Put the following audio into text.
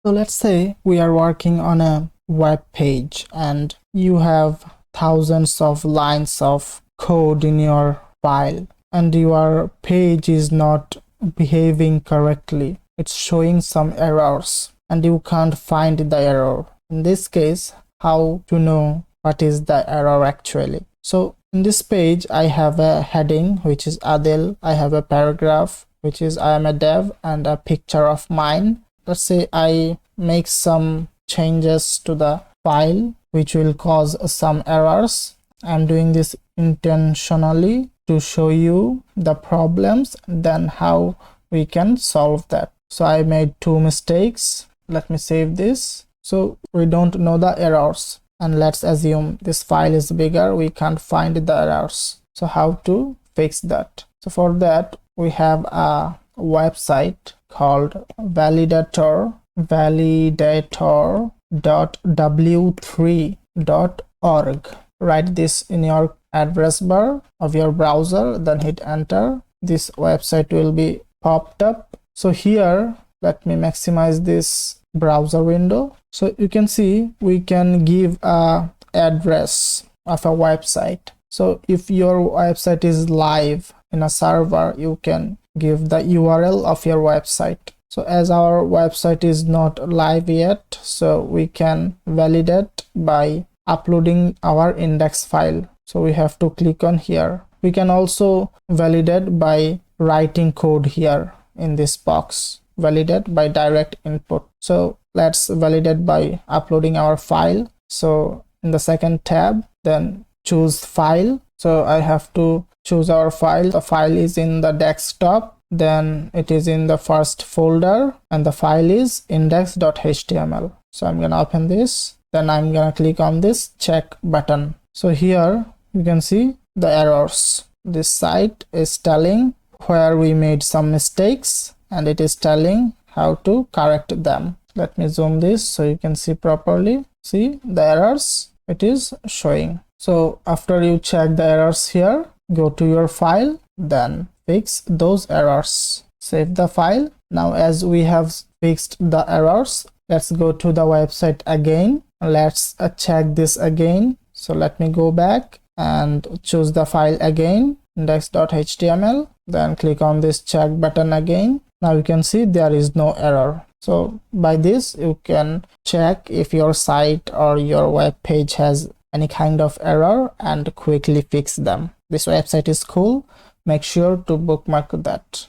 So let's say we are working on a web page and you have thousands of lines of code in your file and your page is not behaving correctly. It's showing some errors and you can't find the error. In this case, how to know what is the error actually? So in this page, I have a heading which is Adil. I have a paragraph which is I am a dev and a picture of mine. Let's say I make some changes to the file which will cause some errors. I'm doing this intentionally to show you the problems and then how we can solve that. So I made two mistakes. Let me save this. So we don't know the errors, and let's assume this file is bigger, we can't find the errors. So how to fix that? So for that we have a website called validator.w3.org. Write this in your address bar of your browser, then hit enter. This website will be popped up. So here, let me maximize this browser window. So you can see we can give a address of a website. So if your website is live in a server, you can give the URL of your website. So as our website is not live yet, so we can validate by uploading our index file. So we have to click on here. We can also validate by writing code here in this box. Validate by direct input. So let's validate by uploading our file. So in the second tab, then choose file. So I have to choose our file. The file is in the desktop, then it is in the first folder, and the file is index.html. So I'm gonna open this, then I'm gonna click on this check button. So here you can see the errors. This site is telling where we made some mistakes and it is telling how to correct them. Let me zoom this so you can see properly. See the errors it is showing. So after you check the errors here, go to your file, then fix those errors. Save the file. Now as we have fixed the errors, let's go to the website again. Let's check this again. So let me go back and choose the file again, index.html, then click on this check button again. Now you can see there is no error. So by this you can check if your site or your web page has any kind of error and quickly fix them. This website is cool. Make sure to bookmark that.